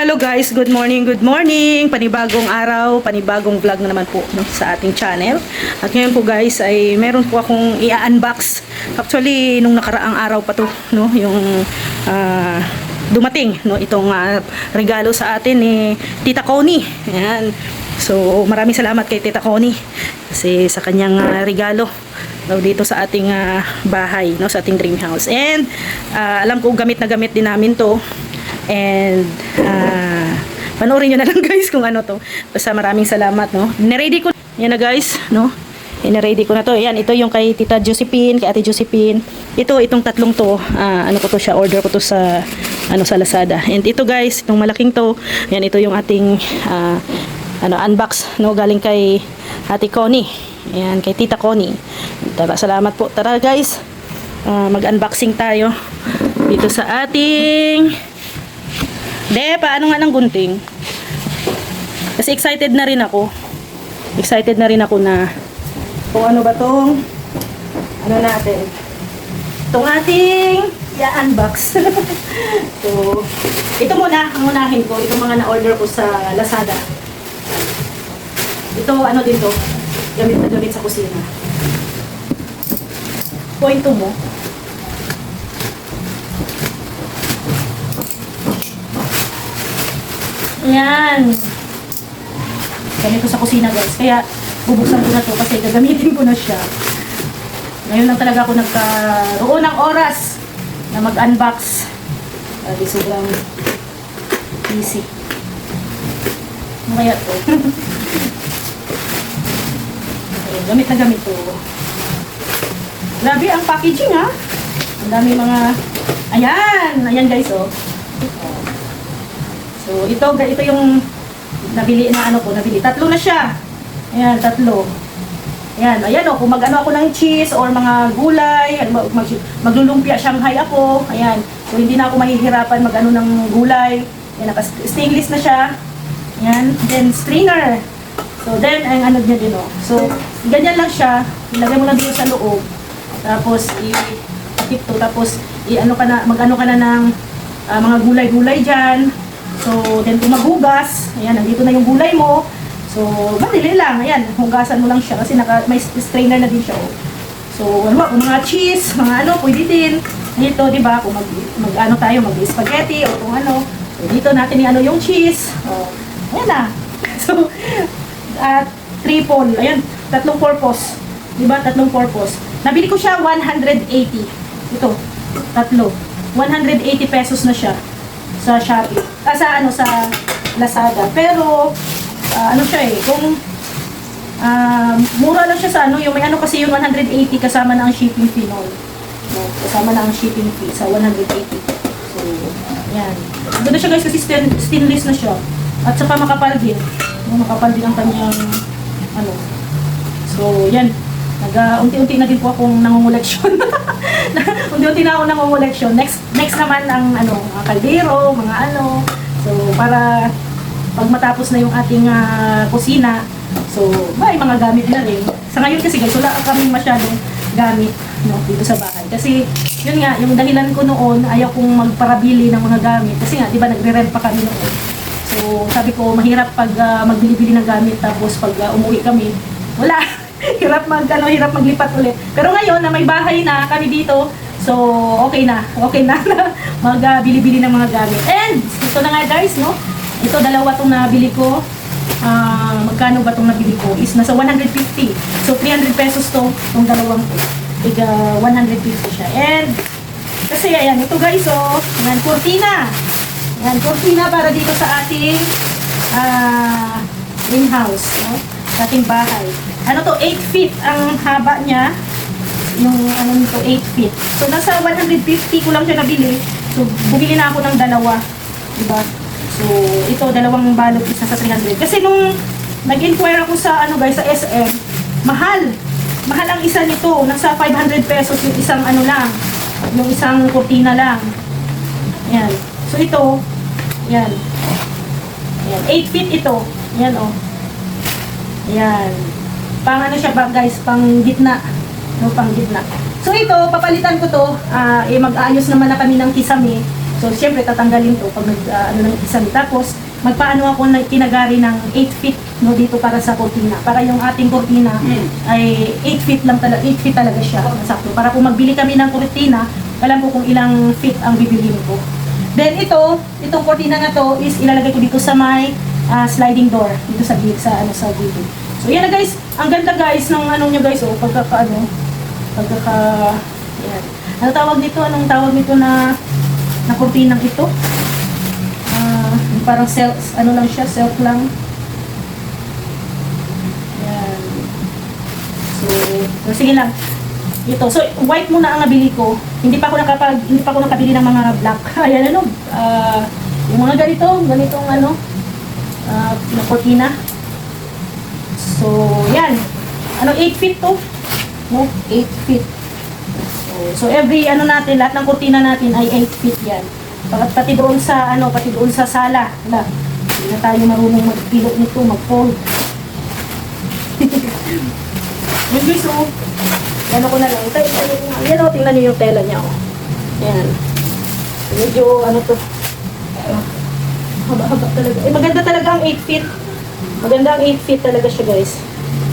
Hello guys, good morning, good morning. Panibagong araw, panibagong vlog na naman po no, sa ating channel. At ngayon po guys ay meron po akong i-unbox. Actually, nung nakaraang araw pa to, no, yung dumating no itong regalo sa atin ni Tita Connie. Ayan. So, maraming salamat kay Tita Connie kasi sa kanyang regalo dito sa ating bahay, no, sa ating dream house. And alam ko gamit na gamit din namin to. And panoorin nyo na lang guys kung ano to. Basta maraming salamat, no. Niready ko yan na guys, no. Niready ko na to. Yan, ito yung kay Tita Josephine, kay Ate Josephine. Itong tatlong to, ano ko to siya, order ko to sa sa Lazada. And ito guys, itong malaking to, yan, ito yung ating unbox, no, galing kay Ate Connie. Ayan, kay Tita Connie. Tara, salamat po. Tara guys, mag-unboxing tayo dito sa ating paano nga ng gunting? Kasi excited na rin ako. Excited na rin ako na kung ano ba tong ano natin. Itong ating i-unbox. So, ito muna, ang unahin ko. Itong mga na-order ko sa Lazada. Ito, ano dito? Gamit na gamit sa kusina. Point mo. Ayan. Gamit ko sa kusina guys. Kaya bubuksan ko na to kasi gagamitin ko na siya. Ngayon lang talaga ako nagkaroon ng oras na mag-unbox. Sabi sobrang easy. Ano kaya to? Okay, gamit na gamit to. Grabe ang packaging ha. Ang dami mga ayan. Ayan guys oh. So, ito yung nabili na nabili. Tatlo na siya. Ayan, tatlo. Ayan, ayan o, kung mag-ano ako ng cheese or mga gulay, maglulumpia Shanghai ako. Ayan, so hindi na ako mahihirapan mag-ano ng gulay. Ayan, naka-stainless na siya. Ayan, then strainer. So, then, ang ano niya din o. So, ganyan lang siya. Ilagay mo lang dito sa loob. Tapos, i-tip to. Tapos, mag-ano ka na ng mga gulay-gulay dyan. So, then kung maghugas, ayan, nandito na yung gulay mo. So, madali lang. Ayan, hugasan mo lang siya kasi may strainer na din siya. Oh. So, kung mga cheese, mga pwede din. Dito, di ba, kung mag-ano tayo, mag-spaghetti o kung ano. So, dito natin yung cheese. Oh, ayan na. So, triple. Ayan, tatlong purpose. Di ba, tatlong purpose. Nabili ko siya 180. Ito, tatlo. 180 pesos na siya sa Shopee. Sa Lazada. Pero ano siya kung mura lang siya sa yung may kasi yung 180 kasama na ang shipping fee noon. No, kasama na ang shipping fee sa 180. So, yan. Ganda siya guys kasi stainless na siya. At saka makapal din. Makapal din ang kanyang So, yan. Unti-unti na din po akong nangunguleksyon. Unti-unti na ako nangunguleksyon. Next naman ang mga kaldero, mga So, para pag matapos na yung ating kusina, so, may mga gamit na rin. Sa ngayon kasi guys, wala kami masyadong gamit dito sa bahay. Kasi, yun nga, yung dahilan ko noon, ayaw kong magparabili ng mga gamit. Kasi nga, di ba, nagre-rent pa kami noon. So, sabi ko, mahirap pag magbili-bili ng gamit, tapos pag umuwi kami, wala. hirap maglipat ulit. Pero ngayon na may bahay na kami dito, so okay na magbili-bili ng mga gamit. And ito na nga guys, no? Ito dalawa tong nabili ko. Magkano ba tong nabili ko? Is nasa 150. So 300 pesos tong dalawang to. 150 siya. And kasi ayan, ito guys, yan kurtina. Yan kurtina para dito sa ating greenhouse, no? Sa ating bahay. 8 feet ang haba niya. Yung nito 8 feet. So nasa 150 ko lang siya nabili. So bumili na ako ng dalawa, diba? So ito dalawang balot, isa sa 300. Kasi nung nag-inquire ako sa guys sa SM, mahal ang isa nito. Nasa 500 pesos yung isang lang, yung isang kurtina lang. Yan. So ito, yan. Yan, 8 feet ito. Yan Yan. Pang siya ba guys, pang gitna. Pang gitna. So ito, papalitan ko to. Mag-aayos naman na kami ng kisame. So, siyempre, tatanggalin to pag ano ng isang. Tapos, magpaano ako na kinagari ng 8 feet no, dito para sa kortina. Para yung ating kortina ay 8 feet lang talaga, 8 feet talaga siya. Sakto. Para kung magbili kami ng kortina, alam ko kung ilang feet ang bibiliin ko. Then, itong kortina na to is ilalagay ko dito sa may sliding door. Dito sa gilid. So, yan na guys. Ang ganda guys ng ano nyo guys, yan. Ano tawag nito? Anong tawag nito na kortinang ito? Parang self, ano lang siya, self lang. Yan. So sige lang. Ito. So, white muna ang nabili ko. Hindi pa ako nakabili ng mga black. Ayan ano, yung mga ganitong ano, na kortina. So, yan. Ano, 8 feet to? No, 8 feet. So every ano natin, lahat ng kurtina natin ay 8 feet yan. Pati doon sa sala. Wala. Hindi na tayo marunong magpilot nito, mag-fold. Yun guys, oh. Ano ko na lang. Yan, oh, tingnan niyo yung tela niya, oh. Yan. Medyo, ano to. Haba-haba talaga. Maganda talaga ang 8 feet. Maganda ang 8 feet talaga siya, guys.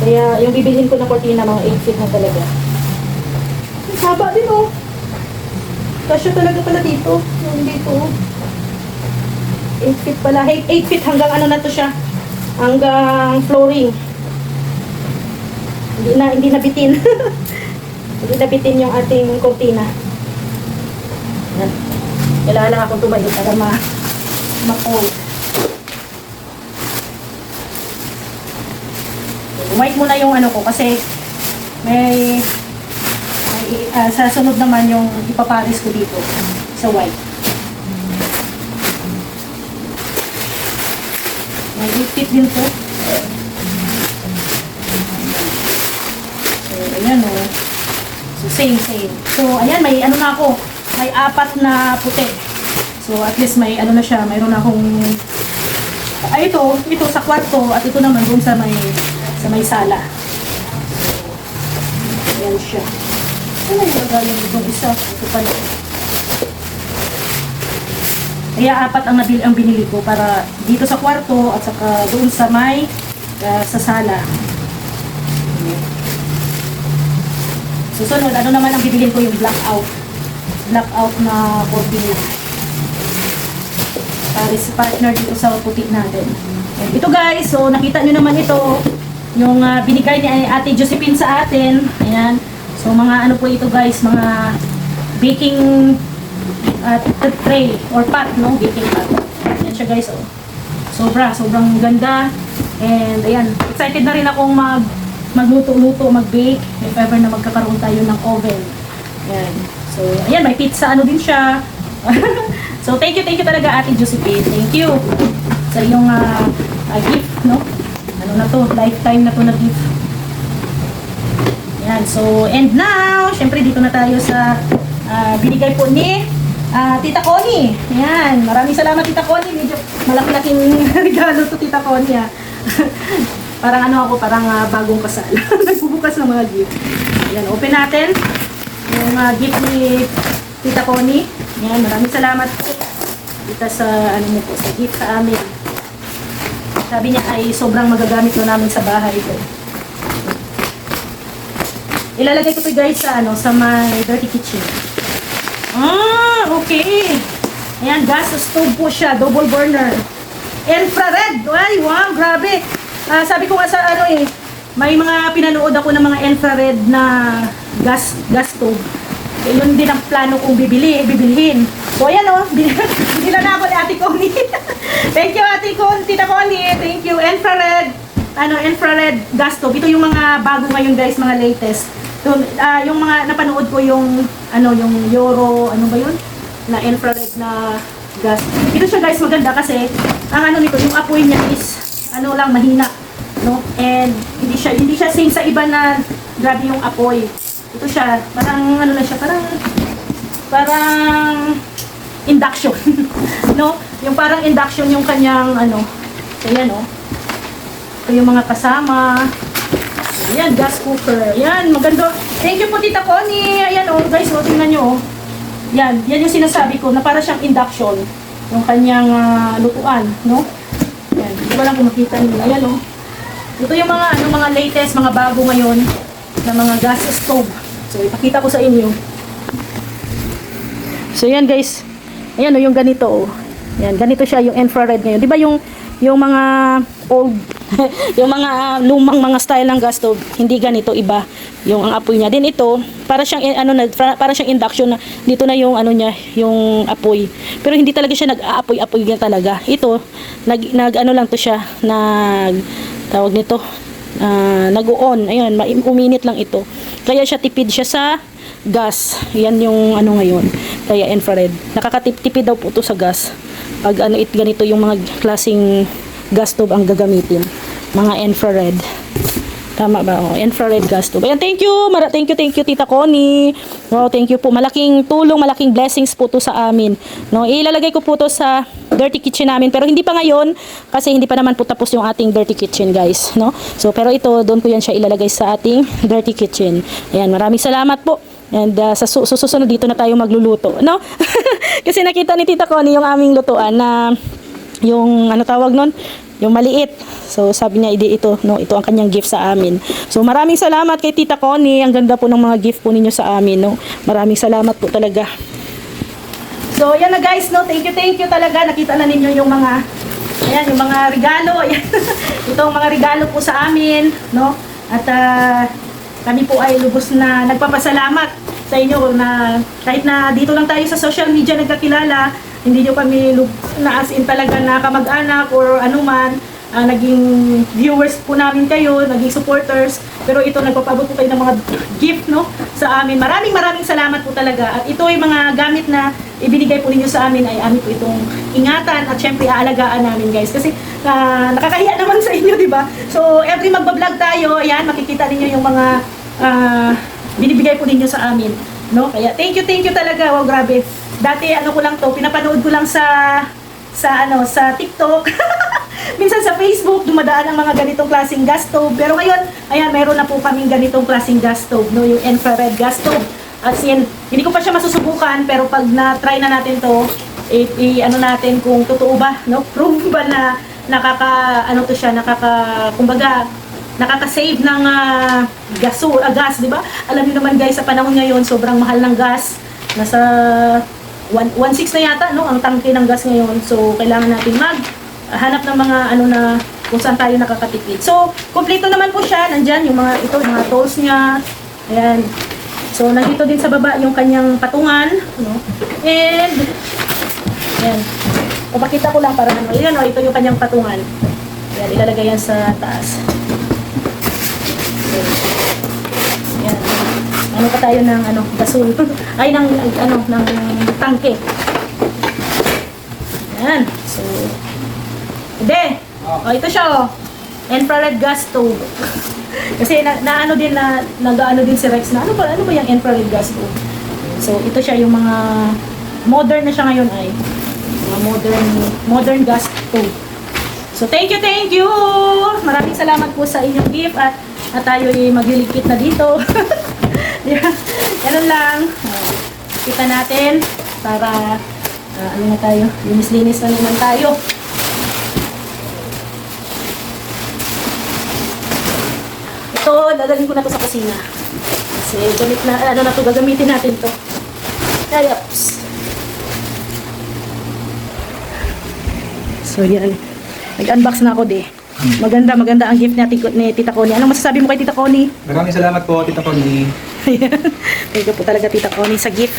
Kaya, yung bibilhin ko na kurtina, mga 8 feet na talaga. Haba din, oh. Kasya talaga pala dito. Yung dito, 8 feet pala. 8 feet hanggang ano na to siya. Hanggang flooring. Hindi nabitin. Hindi nabitin yung ating kurtina. Yan. Kailangan lang akong tumayo para ma-fold. White muna yung ano ko kasi may sa sunod naman yung ipaparis ko dito sa white. May 8 feet din to. So, ayan o. So, same. So, ayan, may ano na ako. May 4 na puti. So, at least may ano na siya. Mayroon na akong ito sa kwarto at ito naman dun sa may sala. So, ayan siya. Ano yung lagayan itong isa? Ito pala. Kaya 4 ang binili ko para dito sa kwarto at saka doon sa sa sala. Susunod, ano naman ang bibilin ko yung blackout. Blackout na cortina. Paris partner dito sa puti natin. Ito guys, so nakita nyo naman ito. Yung binigay ni Ate Josephine sa atin. Ayan. So mga ano po ito guys, mga baking tray or pot, no? Baking pot. Ayan siya guys, oh. Sobrang ganda. And ayan, excited na rin akong magluto-luto, mag-bake if ever na magkakaroon tayo ng oven. Ayan. So ayan, may pizza ano din siya. So thank you talaga Ate Josephine. Thank you sa iyong gift, no? Ano na to, lifetime na to na gift. Yan, so, and now, syempre dito na tayo sa binigay po ni Tita Connie. Yan, maraming salamat Tita Connie. Medyo malaki-laking regalo to Tita Connie. Parang ano ako, parang bagong kasal. Nagbubukas ng mga gift. Yan, open natin yung gift ni Tita Connie. Yan, maraming salamat po dito sa, ano mo po, sa gift sa amin. Sabi niya ay sobrang magagamit na namin sa bahay ko. Ilalagay ko to guys sa sa my dirty kitchen. Okay. Ayan, gas stove po siya, double burner. Infrared. Ay, wow, grabe. Sabi ko nga sa may mga pinanood ako ng mga infrared na gas stove. Yun din ang plano kong bibilhin. So ayan binila na ako ni Ate Connie. Thank you Ate Connie, Tita Connie. Thank you. Infrared gas stove. Ito yung mga bago ngayon guys, mga latest. Yung mga napanood ko yung Euro, ano ba yun? Na infrared na gas. Ito siya guys, maganda kasi ang nito, yung apoy niya is lang mahina, no? And hindi siya same sa iba na grabe yung apoy. Ito siya, parang na siya, parang induction. No? Yung parang induction yung kanyang So yan Ito yung mga kasama. Ayan, gas cooker. Ayan, maganda. Thank you po Tita Connie. Ayan guys, tingnan nyo Yan yung sinasabi ko na para siyang induction yung kanyang lutuan, no? Yan, hindi ko lang kung makita nyo. Ayan, no? Ito yung mga, mga latest, mga bago ngayon na mga gas stove. So, ipakita ko sa inyo. So, yan guys. Ayan, no, yung ganito, oh. Yan, ganito siya yung infrared ngayon. Di ba yung mga old, yung mga lumang mga style ng gas stove, hindi ganito, iba yung ang apoy niya. Din ito, para siyang para siyang induction na dito na yung niya, yung apoy. Pero hindi talaga siya nag-aapoy-apoy niya talaga. Ito, nag lang to siya, tawag nito, nag-on. Ayun, uminit lang ito. Kaya siya tipid siya sa gas. Yan yung ngayon. Kaya infrared. Nakakatipid daw po to sa gas. Pag ganito yung mga klaseng gas stove ang gagamitin. Mga infrared. Tama ba? Oh, infrared gas stove. Ayan, thank you. Thank you Tita Connie. No, thank you po. Malaking tulong, malaking blessings po to sa amin. No, ilalagay ko po to sa dirty kitchen namin, pero hindi pa ngayon kasi hindi pa naman po tapos yung ating dirty kitchen, guys, no? So, pero ito doon ko yan siya ilalagay sa ating dirty kitchen. Ayan, maraming salamat po. And sa susunod dito na tayo magluluto, no? Kasi nakita ni Tita Connie yung aming lutuan na yung tawag nun, yung maliit. So sabi niya ito ang kanyang gift sa amin. So maraming salamat kay Tita Connie. Ang ganda po ng mga gift po ninyo sa amin, no? Maraming salamat po talaga. So yan na guys, no? Thank you talaga. Nakita na ninyo yung mga yung mga regalo. Ayan. Itong mga regalo po sa amin, no? At kami po ay lubos na nagpapasalamat sa inyo na kahit na dito lang tayo sa social media nagkakilala, hindi nyo kami na as in talaga na kamag-anak or anuman, naging viewers po namin kayo, naging supporters, pero ito nagpapabot po kayo ng mga gift, no, sa amin. Maraming salamat po talaga. At ito ay mga gamit na ibinigay po ninyo sa amin ay amin po itong ingatan at syempre aalagaan namin, guys. Kasi nakakahiya naman sa inyo, di ba? So every magbablog tayo, ayan, makikita ninyo yung mga binibigay po ninyo sa amin, no? Kaya thank you talaga. Wow, grabe. Dati ko lang to, pinapanood ko lang sa TikTok. Minsan sa Facebook, dumadaan ang mga ganitong klaseng gas stove. Pero ngayon, ayan, meron na po kaming ganitong klaseng gas stove, no? Yung infrared gas stove. As in, hindi ko pa siya masusubukan, pero pag na-try na natin to, natin kung totoo ba, no? Prove ba na kumbaga, nakaka-save ng gas, di ba? Alam niyo naman guys, sa panahon ngayon, sobrang mahal ng gas. Nasa 1.6 na yata, no? Ang tangke ng gas ngayon. So, kailangan natin hanap ng mga na kung saan tayo nakakatipid. So, kompleto naman po siya. Nandyan yung mga tools niya. Ayan. So, nandito din sa baba yung kanyang patungan, no? And ayan. Papakita ko lang para ayan, ito yung kanyang patungan. Ayan, ilalagay yan sa taas. So, ayan. Pa tayo ng gasol. Ay, ng tangke. Ayan. So, ito siya, infrared gas stove. Kasi naano din si Rex na ano ba yung infrared gas stove. So ito siya yung mga modern na siya ngayon ay mga modern gas stove. So thank you. Maraming salamat po sa inyong gift at tayo ay magliligpit na dito. Ganun lang. Kita natin para na tayo, linis na naman tayo. Ito, dadalhin ko na to sa kusina. Kasi gagamitin natin to. Kaya, so yan. Nag-unbox na ako Maganda ang gift ni Tita Connie. Anong masasabi mo kay Tita Connie? Maraming salamat po, Tita Connie. Thank you po talaga, Tita Connie, sa gift.